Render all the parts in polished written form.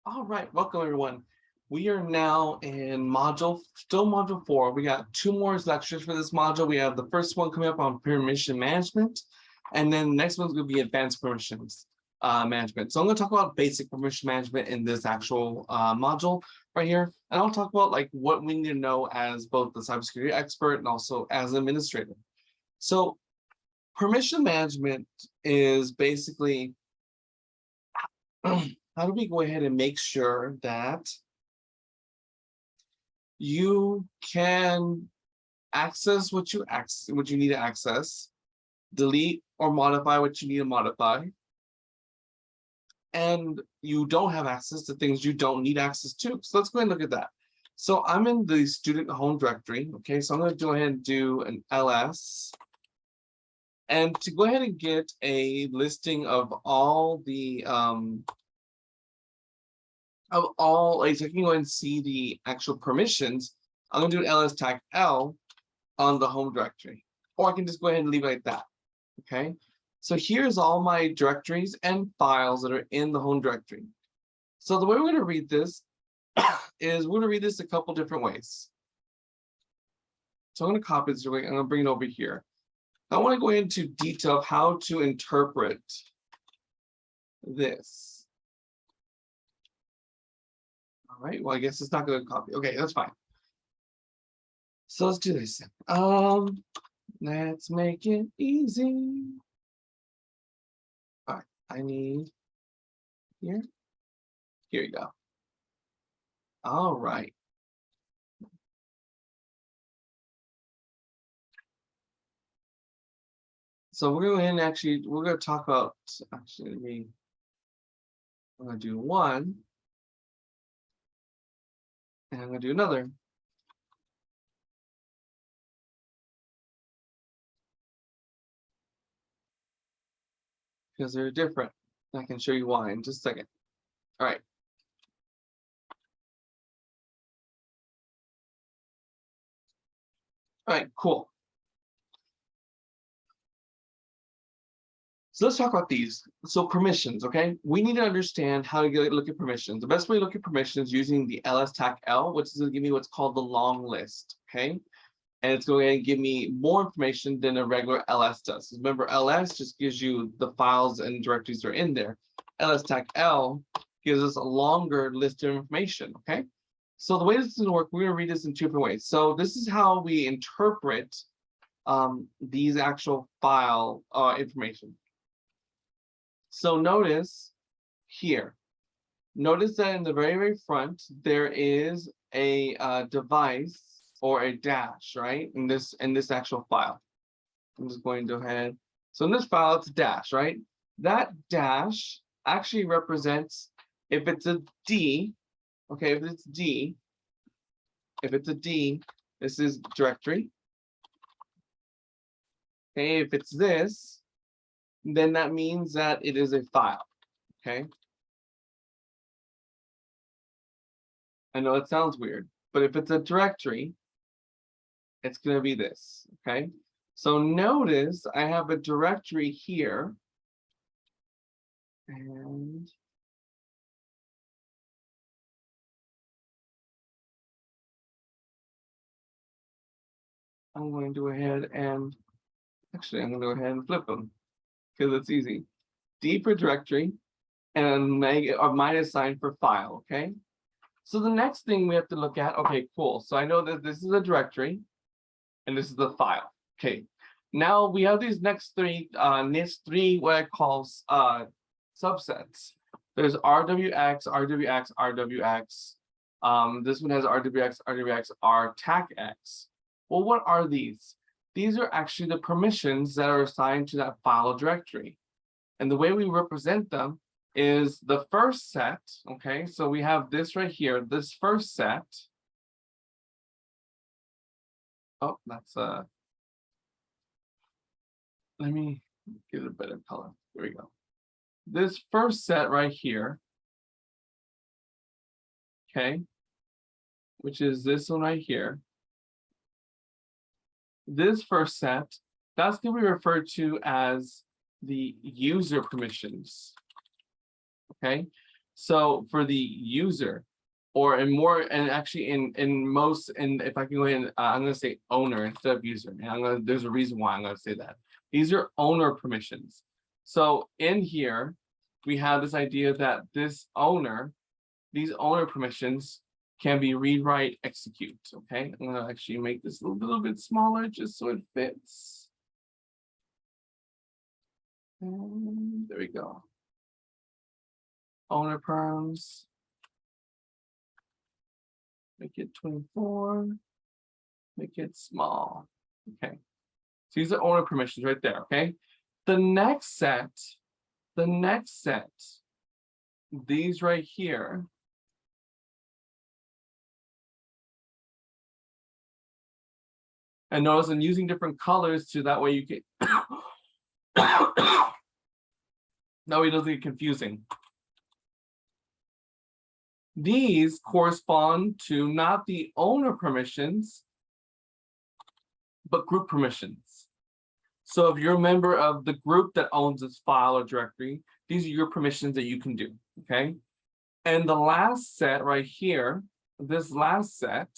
All right, welcome everyone. We are now in still module 4. We got 2 more lectures for this module. We have the first one coming up on permission management, and then the next one's going to be advanced permissions management. So I'm going to talk about basic permission management in this actual module right here, and I'll talk about like what we need to know as both the cybersecurity expert and also as an administrator. So permission management is basically how do we go ahead and make sure that you can access what you need to access, delete or modify what you need to modify, and you don't have access to things you don't need access to. So let's go ahead and look at that. So I'm in the student home directory. Okay, so I'm going to go ahead and do an ls. And to go ahead and get a listing of all the so I can go and see the actual permissions, I'm going to do an ls tag L on the home directory, or I can just go ahead and leave it like that. Okay, so here's all my directories and files that are in the home directory. So the way we're going to read this is we're going to read this a couple different ways. So I'm going to copy this away. I'm going to bring it over here. I want to go into detail of how to interpret this. All right, well, I guess it's not going to copy. Okay, that's fine. So let's do this. Let's make it easy. All right, I need here. Here you go. All right. So we're going to we're going to talk about, I'm going to do one, and I'm going to do another. Because they're different. I can show you why in just a second. All right. All right, cool. So let's talk about these. So permissions, okay? We need to understand how to look at permissions. The best way to look at permissions is using the ls tag L, which is going to give me what's called the long list, okay? And it's going to give me more information than a regular ls does. Remember, ls just gives you the files and directories that are in there. ls tag L gives us a longer list of information, okay? So the way this is going to work, we're going to read this in 2 different ways. So this is how we interpret these actual file information. So notice here, notice that in the very, very front, there is a device or a dash, right? In this actual file. I'm just going to go ahead. So in this file, it's a dash, right? That dash actually represents, if it's a D, okay, if it's a D, this is directory. Okay, if it's this, then that means that it is a file, okay? I know it sounds weird, but if it's a directory, it's going to be this, okay? So notice I have a directory here, and I'm going to go ahead and, actually, I'm going to go ahead and flip them, because it's easy. D for directory, and minus sign for file, okay? So the next thing we have to look at, okay, cool. So I know that this is a directory, and this is the file. Okay, now we have these next three, what I call subsets. There's RWX, RWX, RWX. This one has RWX, RWX, RTACX. Well, what are these? These are actually the permissions that are assigned to that file directory. And the way we represent them is the first set, okay? So we have this right here, this first set. Oh, that's let me get a better color. There we go. This first set right here, okay, which is this one right here. This first set, that's going to be referred to as the user permissions, okay? So for the user, or in more, and actually in most, and if I can go ahead and I'm going to say owner instead of user. And there's a reason why I'm going to say that. These are owner permissions. So in here, we have this idea that this owner, these owner permissions can be read, write, execute. Okay, I'm going to actually make this a little bit smaller just so it fits. And there we go. Owner perms. Make it 24. Make it small. Okay. So these are owner permissions right there. Okay. The next set, these right here. And notice I'm using different colors to that way you can that way it doesn't get confusing. These correspond to not the owner permissions, but group permissions. So if you're a member of the group that owns this file or directory, these are your permissions that you can do, okay? And the last set right here, this last set,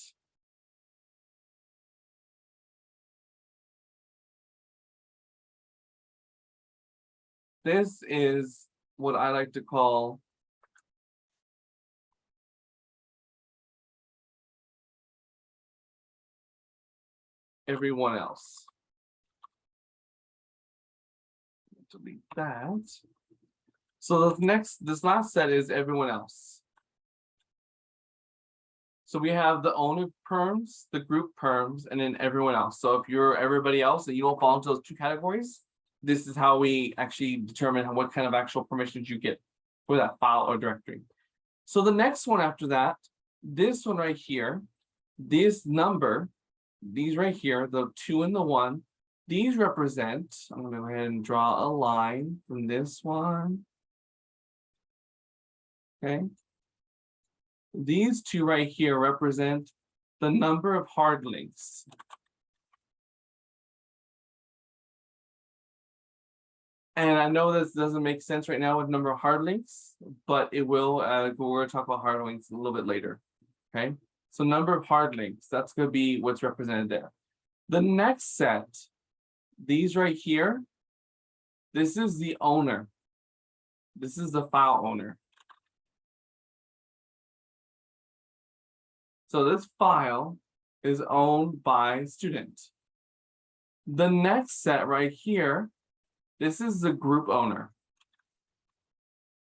this is what I like to call everyone else. Delete that. So this last set is everyone else. So we have the owner perms, the group perms, and then everyone else. So if you're everybody else and you don't fall into those two categories, this is how we actually determine what kind of actual permissions you get for that file or directory. So the next one after that, this one right here, this number, these right here, the 2 and the 1, these represent, I'm going to go ahead and draw a line from this one. Okay. These two right here represent the number of hard links. And I know this doesn't make sense right now with number of hard links, but it will, we're going to talk about hard links a little bit later. Okay. So number of hard links, that's going to be what's represented there. The next set, these right here, this is the owner. This is the file owner. So this file is owned by student. The next set right here, this is the group owner.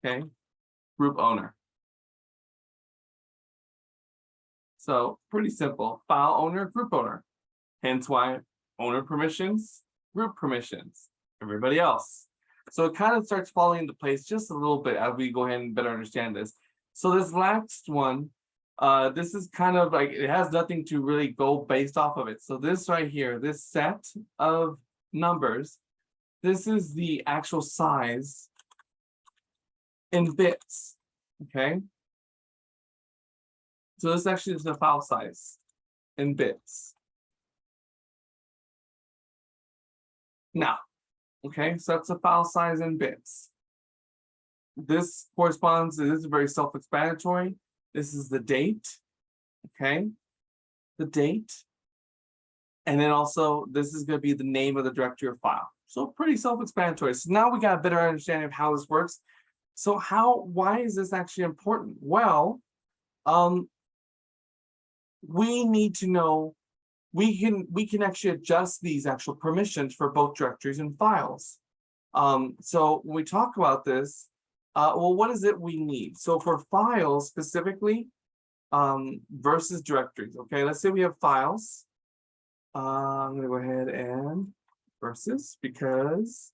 Okay, group owner. So pretty simple, file owner, group owner. Hence why owner permissions, group permissions, everybody else. So it kind of starts falling into place just a little bit as we go ahead and better understand this. So this last one, this is kind of like, it has nothing to really go based off of it. So this right here, this set of numbers, this is the actual size in bits, okay? So this actually is the file size in bits. Now, okay, so that's the file size in bits. This corresponds, this is very self-explanatory. This is the date, okay? The date. And then also, this is going to be the name of the directory or file. So pretty self-explanatory. So now we got a better understanding of how this works. So why is this actually important? Well, we need to know, we can actually adjust these actual permissions for both directories and files. So when we talk about this, well, what is it we need? So for files specifically, versus directories, okay, let's say we have files. I'm going to go ahead and versus, because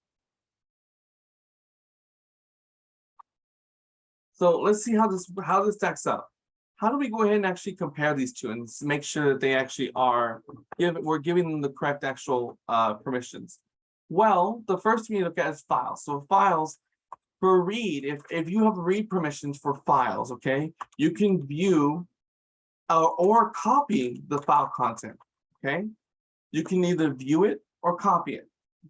so let's see how this stacks up. How do we go ahead and actually compare these two and make sure that they actually are we're giving them the correct actual permissions? Well, the first thing you look at is files. So files for read, if you have read permissions for files, okay, you can view or copy the file content. Okay, you can either view it or copy it.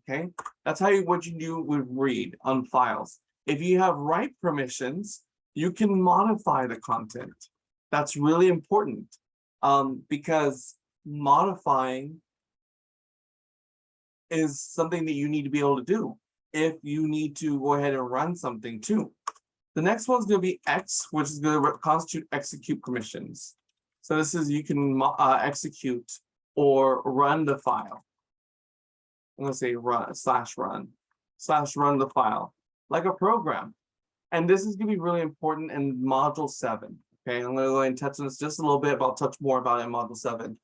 Okay, that's what you do with read on files. If you have write permissions, you can modify the content. That's really important because modifying is something that you need to be able to do if you need to go ahead and run something too. The next one's going to be X, which is going to constitute execute permissions. So this is you can execute or run the file. I'm going to say run /run the file like a program. And this is going to be really important in module 7. Okay, I'm going to go ahead and touch on this just a little bit, but I'll touch more about it in module 7.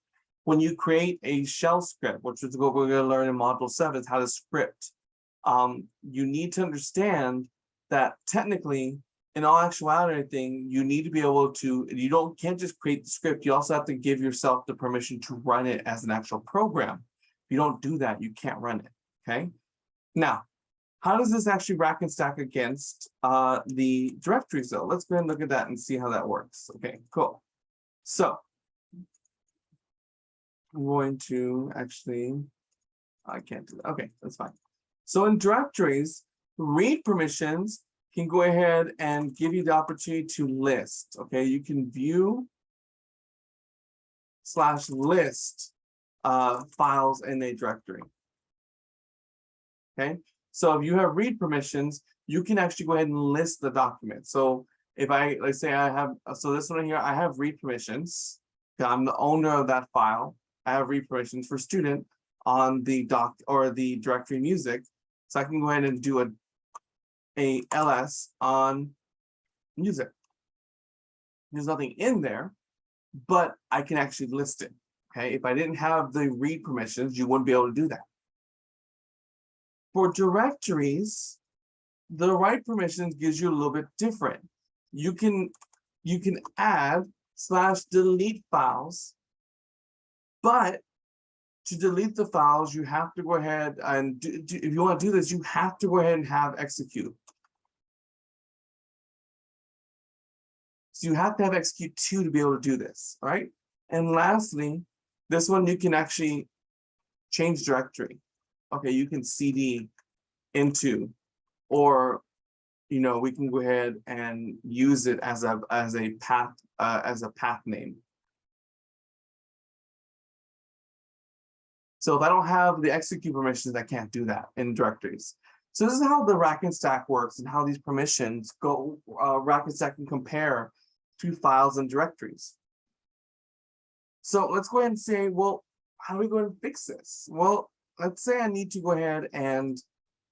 When you create a shell script, which is what we're going to learn in module 7, is how to script. You need to understand that technically, in all actuality, you need to be able to, you can't just create the script, you also have to give yourself the permission to run it as an actual program. If you don't do that, you can't run it, okay? Now, how does this actually rack and stack against the directories though? Let's go ahead and look at that and see how that works. Okay, cool. So, I'm going to actually, I can't do that. Okay, that's fine. So in directories, read permissions can go ahead and give you the opportunity to list. Okay, you can view /list files in a directory. Okay, so if you have read permissions, you can actually go ahead and list the document. So if let's say I have, so this one here, I have read permissions. I'm the owner of that file. I have read permissions for student on the doc or the directory music. So I can go ahead and do a ls on music. There's nothing in there, but I can actually list it. Okay, if I didn't have the read permissions, you wouldn't be able to do that. For directories, the write permissions gives you a little bit different. You can add /delete files, but to delete the files, you have to go ahead and if you want to do this, you have to go ahead and have execute. So you have to have execute 2 to be able to do this, all right? And lastly, this one you can actually change directory. Okay, you can cd into, or we can go ahead and use it as a path name. So if I don't have the execute permissions, I can't do that in directories. So this is how the rack and stack works and how these permissions go rack and stack and compare to files and directories. So let's go ahead and say, well, how do we go ahead and fix this? Well, let's say I need to go ahead and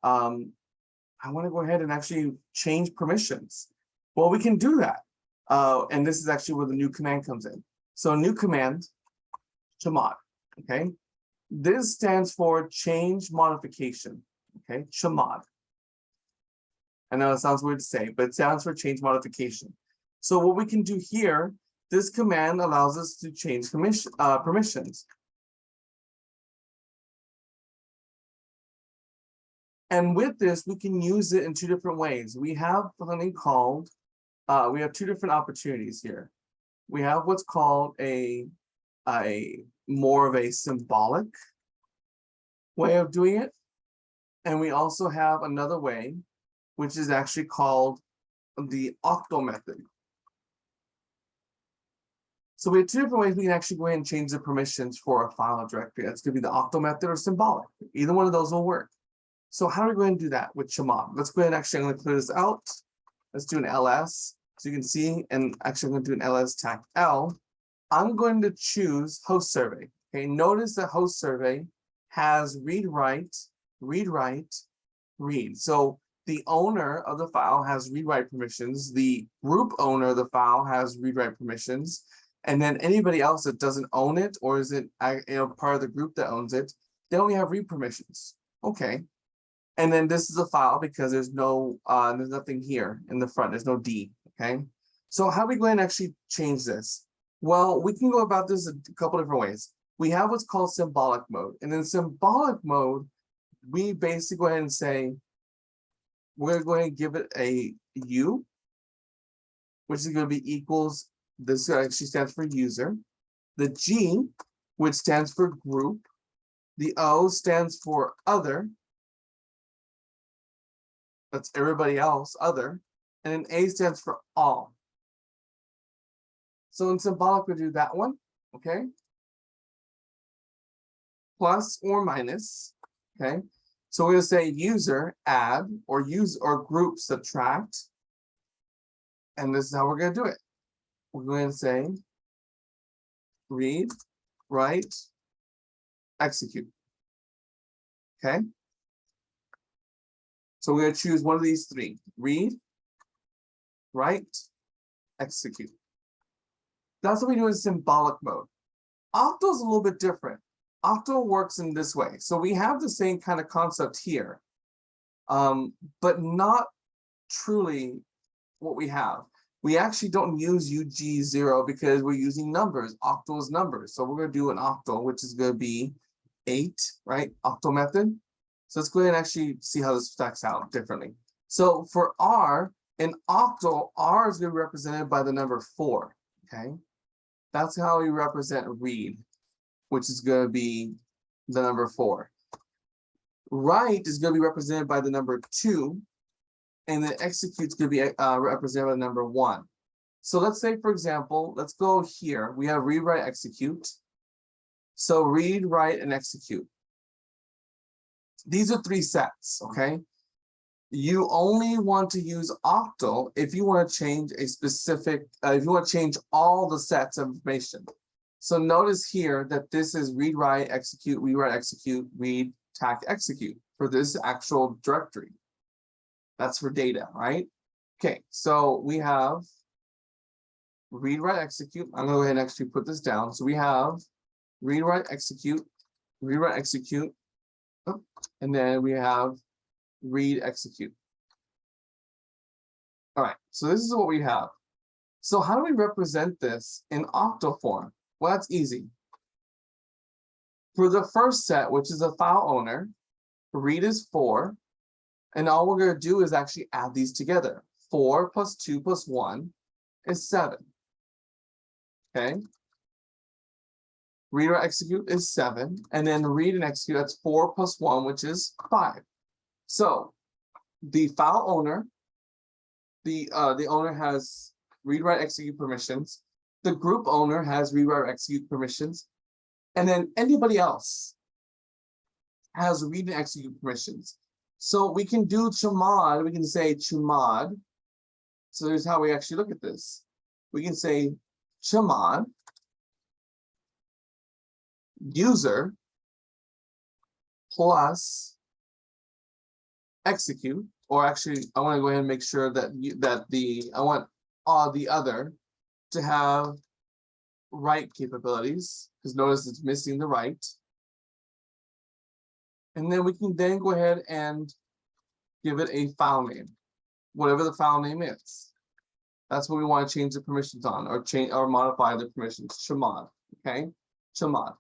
I want to go ahead and actually change permissions. Well, we can do that. And this is actually where the new command comes in. So new command, chmod, okay? This stands for change modification, okay? Chmod. I know it sounds weird to say, but it stands for change modification. So what we can do here, this command allows us to change permissions. And with this, we can use it in 2 different ways. We have something called, we have 2 different opportunities here. We have what's called a more of a symbolic way of doing it. And we also have another way, which is actually called the octal method. So we have 2 different ways we can actually go ahead and change the permissions for a file or directory. That's going to be the octal method or symbolic. Either one of those will work. So how do we go ahead and do that with chmod? Let's go ahead and actually, I'm going to clear this out. Let's do an ls. So you can see, and actually I'm going to do an ls tag l. I'm going to choose host survey. Okay, notice that host survey has read, write, read. So the owner of the file has read, write permissions. The group owner of the file has read, write permissions. And then anybody else that doesn't own it or isn't part of the group that owns it, they only have read permissions. Okay. And then this is a file because there's nothing here in the front. There's no D. Okay. So how do we go ahead and actually change this? Well, we can go about this a couple different ways. We have what's called symbolic mode. And in symbolic mode, we basically go ahead and say, we're going to give it a U, which is going to be equals, this actually stands for user. The G, which stands for group. The O stands for other. That's everybody else, other. and then A stands for all. So in symbolic, we do that one, okay? Plus or minus, okay? So we're gonna say user add or use or group subtract. And this is how we're gonna do it. We're going to say read, write, execute. Okay. So we're going to choose one of these three: read, write, execute. That's what we do in symbolic mode. Octal is a little bit different. Octal works in this way. So we have the same kind of concept here, but not truly what we have. We actually don't use UG0 because we're using numbers. Octal is numbers. So we're going to do an octal, which is going to be 8, right? Octal method. So let's go ahead and actually see how this stacks out differently. So for R, in octal, R is going to be represented by the number 4, okay? That's how we represent read, which is going to be the number 4. Write is going to be represented by the number 2. And then execute is going to be represented by the number 1. So let's say, for example, let's go here. We have read, write, execute. So read, write, and execute. These are 3 sets, okay? You only want to use octal if you want to change a specific, if you want to change all the sets of information. So notice here that this is read, write, execute, read, tac, execute for this actual directory. That's for data, right? Okay, so we have read, write, execute. I'm going to go ahead and actually put this down. So we have read, write, execute, and then we have read, execute. All right, so this is what we have. So how do we represent this in octal form? Well, that's easy. For the first set, which is a file owner, read is 4. And all we're going to do is actually add these together. 4 plus 2 plus 1 is 7. Okay. Read or execute is 7. And then read and execute, that's 4 plus 1, which is 5. So the file owner, the owner has read, write, execute permissions. The group owner has read, write, execute permissions. And then anybody else has read and execute permissions. So we can do chmod, we can say chmod. So here's how we actually look at this. We can say chmod user plus execute, or actually I want to go ahead and make sure that I want all the other to have write capabilities, because notice it's missing the write. And then we can then go ahead and give it a file name, whatever the file name is. That's what we want to change the permissions on, or change or modify the permissions. Chmod, okay? Chmod,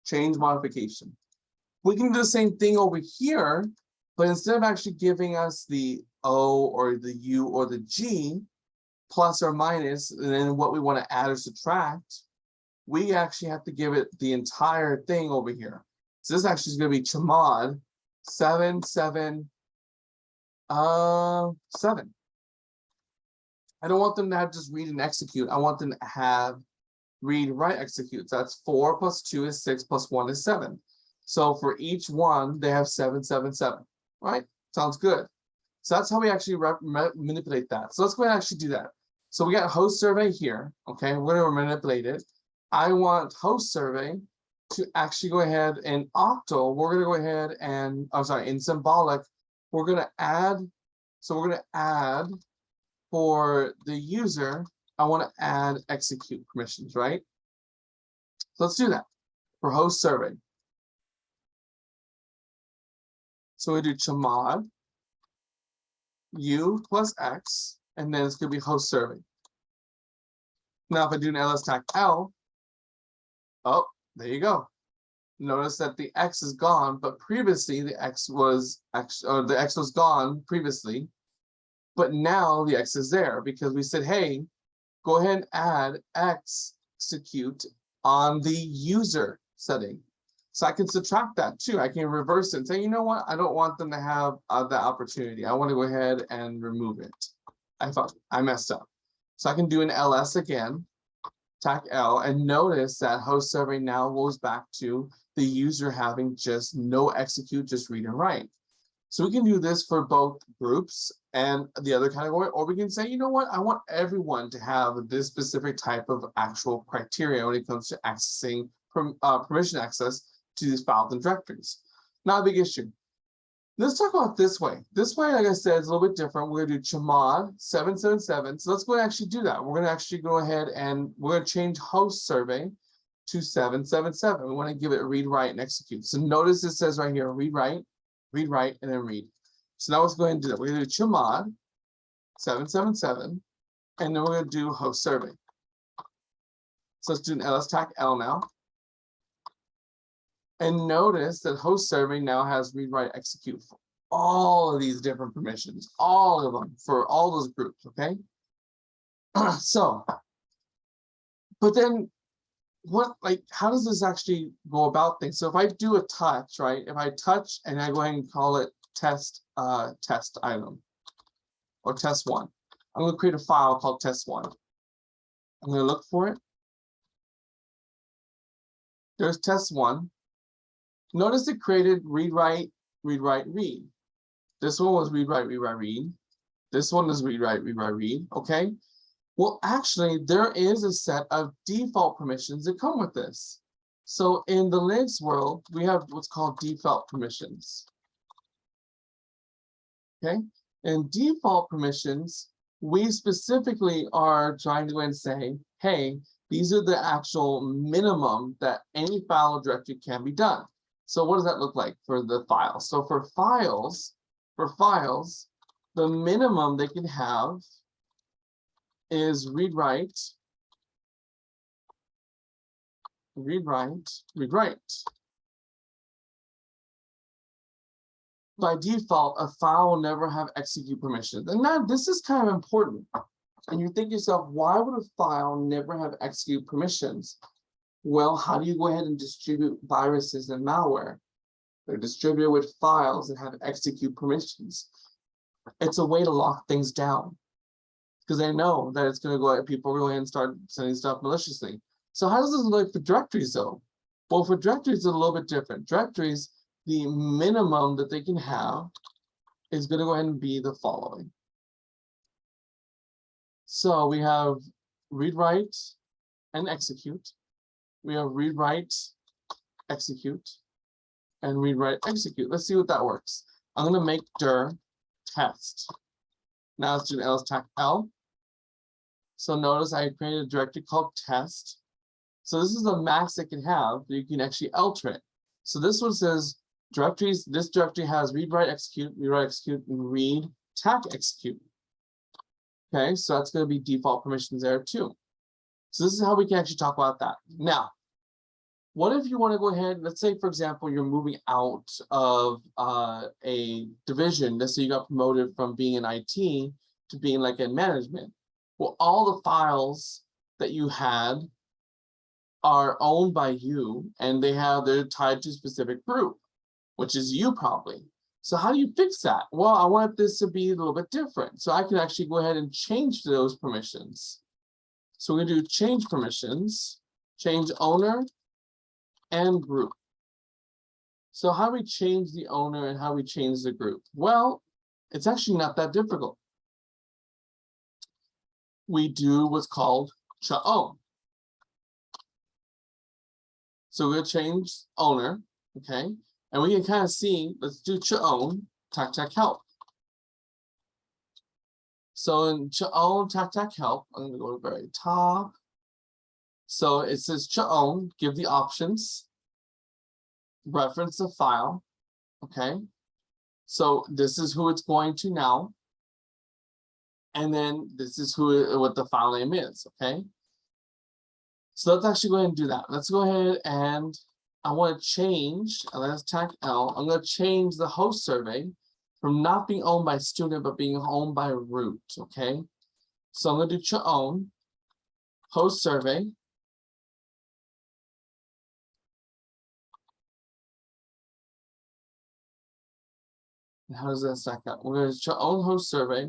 change modification. We can do the same thing over here, but instead of actually giving us the O or the U or the G, plus or minus, and then what we want to add or subtract, we actually have to give it the entire thing over here. So this actually is going to be chmod 7, 7, 7. I don't want them to have just read and execute. I want them to have read, write, execute. So that's 4 plus 2 is 6 plus 1 is 7. So for each one, they have 7, 7, 7. Right? Sounds good. So that's how we actually manipulate that. So let's go ahead and actually do that. So we got host survey here. Okay, we're going to manipulate it. I want host survey to actually go ahead and octal. We're going to go ahead and, I'm sorry, in symbolic, we're going to add. So we're going to add for the user, I want to add execute permissions, right? So let's do that for host survey. So we do chmod u plus x, and then it's going to be host survey. Now, if I do an ls-tac-l, oh, there you go. Notice that the x is gone, but previously the x was gone previously, but now the x is there because we said, hey, go ahead and add execute on the user setting. So I can subtract that too. I can reverse it and say, you know what? I don't want them to have that opportunity. I want to go ahead and remove it. I messed up. So I can do an ls again, tac L, and notice that host survey now goes back to the user having just no execute, just read and write. So we can do this for both groups and the other category, or we can say, you know what, I want everyone to have this specific type of actual criteria when it comes to accessing permission access to these files and directories. Not a big issue. Let's talk about this way. This way, like I said, is a little bit different. We're going to do chmod 777. So let's go and actually do that. We're going to actually go ahead and we're going to change host survey to 777. We want to give it read, write, and execute. So notice it says right here, read, write, and then read. So now let's go ahead and do that. We're going to do chmod 777, and then we're going to do host survey. So let's do an ls tac L now. And notice that host survey now has read, write, execute for all of these different permissions, all of them for all those groups, okay? So, but then how does this actually go about things? So if I do a touch, right? If I touch and I go ahead and call it test item or test1, I'm going to create a file called test1. I'm going to look for it. There's test1. Notice it created read, write, read. This one was read, write, read. This one is read, write, read. Okay. Well, actually, there is a set of default permissions that come with this. So in the Linux world, we have what's called default permissions. Okay. And default permissions, we specifically are trying to go and say, hey, these are the actual minimum that any file or directory can be done. So what does that look like for the files? So for files, the minimum they can have is read, write. By default, a file will never have execute permissions. And now this is kind of important. And you think to yourself, why would a file never have execute permissions? Well, how do you go ahead and distribute viruses and malware? They're distributed with files that have execute permissions. It's a way to lock things down because they know that it's going to go ahead, people go ahead and start sending stuff maliciously. So how does this look for directories though? Well, for directories, it's a little bit different. Directories, the minimum that they can have is going to go ahead and be the following. So we have read, write, and execute. We have read, write, execute, and read, write, execute. Let's see what that works. I'm going to make dir test. Now let's do ls tac L. So notice I created a directory called test. So this is the max it can have, but you can actually alter it. So this one says directories, this directory has read, write, execute, and read, tac, execute. Okay, so that's going to be default permissions there too. So this is how we can actually talk about that. Now, what if you want to go ahead, let's say, for example, you're moving out of a division. Let's say you got promoted from being in IT to being like in management. Well, all the files that you had are owned by you and they're tied to a specific group, which is you probably. So how do you fix that? Well, I want this to be a little bit different. So I can actually go ahead and change those permissions. So we're going to do change permissions, change owner, and group. So how do we change the owner and how we change the group? Well, it's actually not that difficult. We do what's called chown. So we'll change owner, okay? And we can kind of see, let's do chown, tac help. So in chown, tac help, I'm gonna go to the very top. So it says chown, give the options, reference the file, okay? So this is who it's going to now. And then this is what the file name is, okay? So let's actually go ahead and do that. Let's go ahead and I want to change, ls tac L, I'm going to change the host survey from not being owned by student, but being owned by root, okay? So I'm going to do chown, host survey. And how does that stack up? We're going to chown host survey.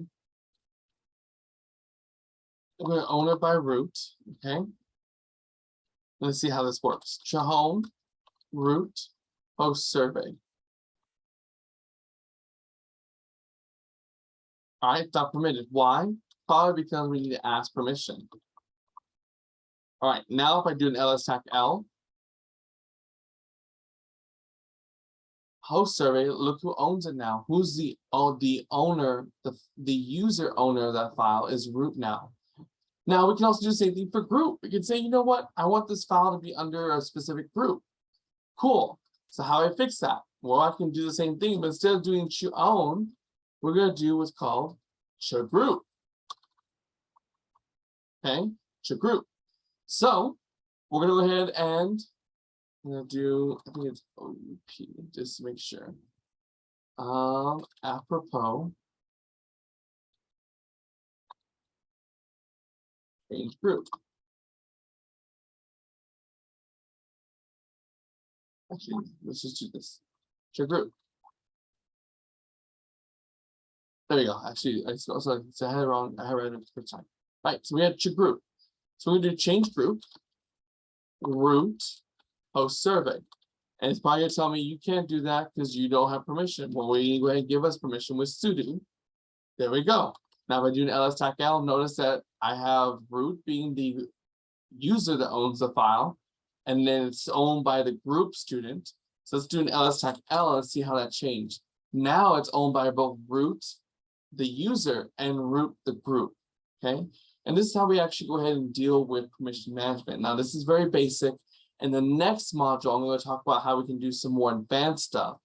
we're going to own it by root. Okay. Let's see how this works. Chahome root host survey. All right, it's not permitted. Why? Probably because we need to ask permission. All right, now if I do an ls-tac-l host survey, look who owns it now. Who's the owner, the user owner of that file is root now. Now we can also do the same thing for group. We can say, you know what? I want this file to be under a specific group. Cool. So how do I fix that? Well, I can do the same thing, but instead of doing chown, we're going to do what's called chgroup. Okay, chgroup. So we're going to go ahead and I'm going to do, I think it's OUP, just to make sure. Apropos change group. Actually, let's just do this. Chgroup. There we go. Actually, I had it wrong. I had it the first time. All right, so we had chgroup. So we're going to do change group, root, host survey. And it's probably going to tell me you can't do that because you don't have permission. Well, we go ahead and give us permission with sudo. There we go. Now, if I do an ls-tac-l, notice that I have root being the user that owns the file, and then it's owned by the group student. So let's do an ls-tac-l and see how that changed. Now it's owned by both root, the user, and root, the group. Okay. And this is how we actually go ahead and deal with permission management. Now, this is very basic. In the next module, I'm going to talk about how we can do some more advanced stuff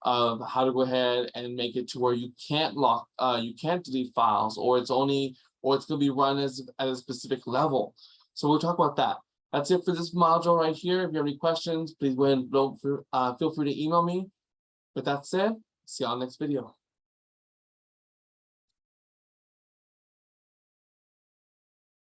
of how to go ahead and make it to where you can't you can't delete files, or it's going to be run at a specific level. So we'll talk about that. That's it for this module right here. If you have any questions, please go ahead and feel free to email me. With that said, see you on the next video.